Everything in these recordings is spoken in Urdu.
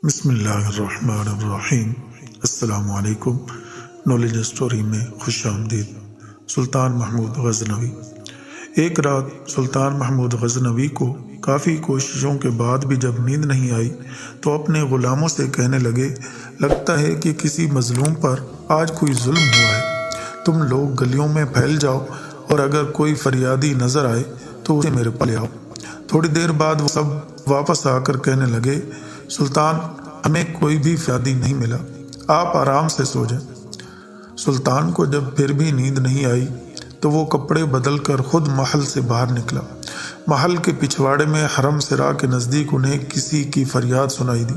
بسم اللہ الرحمن الرحیم۔ السلام علیکم۔ نالج اسٹوری میں خوش آمدید۔ سلطان محمود غزنوی۔ ایک رات سلطان محمود غزنوی کو کافی کوششوں کے بعد بھی جب نیند نہیں آئی تو اپنے غلاموں سے کہنے لگے، لگتا ہے کہ کسی مظلوم پر آج کوئی ظلم ہوا ہے۔ تم لوگ گلیوں میں پھیل جاؤ اور اگر کوئی فریادی نظر آئے تو اسے میرے پاس لے آؤ۔ تھوڑی دیر بعد وہ سب واپس آ کر کہنے لگے، سلطان، ہمیں کوئی بھی فریادی نہیں ملا، آپ آرام سے سو جائیں۔ سلطان کو جب پھر بھی نیند نہیں آئی تو وہ کپڑے بدل کر خود محل سے باہر نکلا۔ محل کے پچھواڑے میں حرم سرا کے نزدیک انہیں کسی کی فریاد سنائی دی،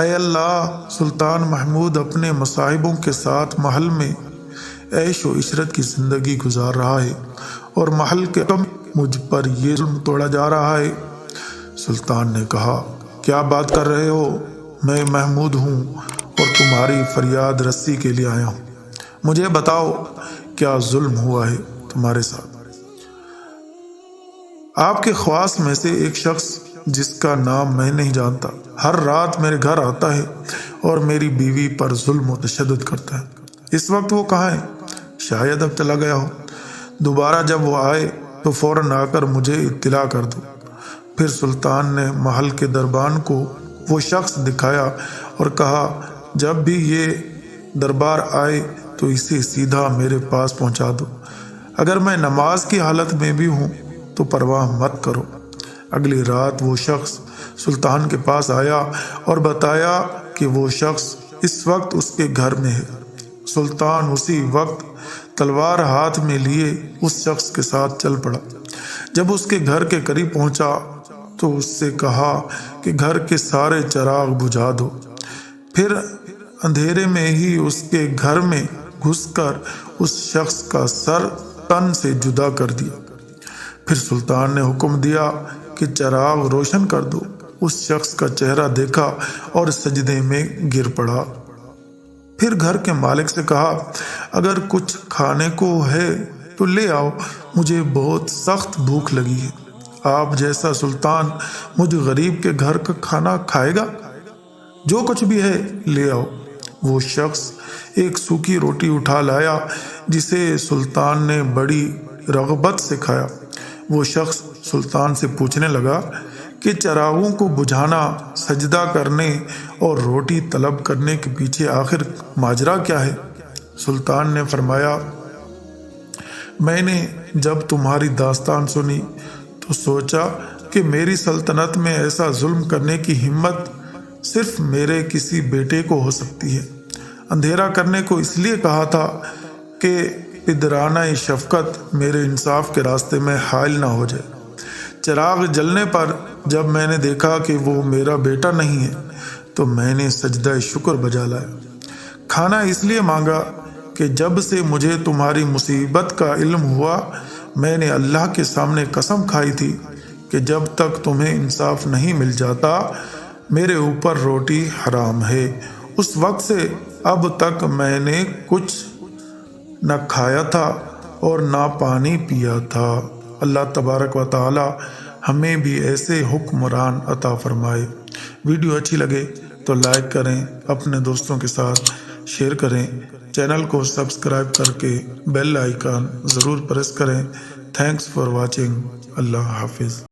اے اللہ، سلطان محمود اپنے مصاحبوں کے ساتھ محل میں عیش و عشرت کی زندگی گزار رہا ہے اور محل کے حکم مجھ پر یہ ظلم توڑا جا رہا ہے۔ سلطان نے کہا، کیا بات کر رہے ہو؟ میں محمود ہوں اور تمہاری فریاد رسی کے لیے آیا ہوں۔ مجھے بتاؤ، کیا ظلم ہوا ہے تمہارے ساتھ؟ آپ کے خواص میں سے ایک شخص جس کا نام میں نہیں جانتا ہر رات میرے گھر آتا ہے اور میری بیوی پر ظلم و تشدد کرتا ہے۔ اس وقت وہ کہاں ہے؟ شاید اب چلا گیا ہو۔ دوبارہ جب وہ آئے تو فوراً آ کر مجھے اطلاع کر دو۔ پھر سلطان نے محل کے دربان کو وہ شخص دکھایا اور کہا، جب بھی یہ دربار آئے تو اسے سیدھا میرے پاس پہنچا دو۔ اگر میں نماز کی حالت میں بھی ہوں تو پرواہ مت کرو۔ اگلی رات وہ شخص سلطان کے پاس آیا اور بتایا کہ وہ شخص اس وقت اس کے گھر میں ہے۔ سلطان اسی وقت تلوار ہاتھ میں لیے اس شخص کے ساتھ چل پڑا۔ جب اس کے گھر کے قریب پہنچا تو اس سے کہا کہ گھر کے سارے چراغ بجھا دو۔ پھر اندھیرے میں ہی اس کے گھر میں گھس کر اس شخص کا سر تن سے جدا کر دیا۔ پھر سلطان نے حکم دیا کہ چراغ روشن کر دو۔ اس شخص کا چہرہ دیکھا اور سجدے میں گر پڑا۔ پھر گھر کے مالک سے کہا، اگر کچھ کھانے کو ہے تو لے آؤ، مجھے بہت سخت بھوک لگی ہے۔ آپ جیسا سلطان مجھ غریب کے گھر کا کھانا کھائے گا؟ جو کچھ بھی ہے لے آؤ۔ وہ شخص ایک سوکھی روٹی اٹھا لایا جسے سلطان نے بڑی رغبت سے کھایا۔ وہ شخص سلطان سے پوچھنے لگا کہ چراغوں کو بجھانا، سجدہ کرنے اور روٹی طلب کرنے کے پیچھے آخر ماجرا کیا ہے؟ سلطان نے فرمایا، میں نے جب تمہاری داستان سنی تو سوچا کہ میری سلطنت میں ایسا ظلم کرنے کی ہمت صرف میرے کسی بیٹے کو ہو سکتی ہے۔ اندھیرا کرنے کو اس لیے کہا تھا کہ پدرانہ شفقت میرے انصاف کے راستے میں حائل نہ ہو جائے۔ چراغ جلنے پر جب میں نے دیکھا کہ وہ میرا بیٹا نہیں ہے تو میں نے سجدہ شکر بجا لایا۔ کھانا اس لیے مانگا کہ جب سے مجھے تمہاری مصیبت کا علم ہوا میں نے اللہ کے سامنے قسم کھائی تھی کہ جب تک تمہیں انصاف نہیں مل جاتا میرے اوپر روٹی حرام ہے۔ اس وقت سے اب تک میں نے کچھ نہ کھایا تھا اور نہ پانی پیا تھا۔ اللہ تبارک و تعالی ہمیں بھی ایسے حکمران عطا فرمائے۔ ویڈیو اچھی لگے تو لائک کریں، اپنے دوستوں کے ساتھ شیئر کریں، چینل کو سبسکرائب کر کے بیل آئیکن ضرور پریس کریں۔ Thanks for watching. اللہ حافظ۔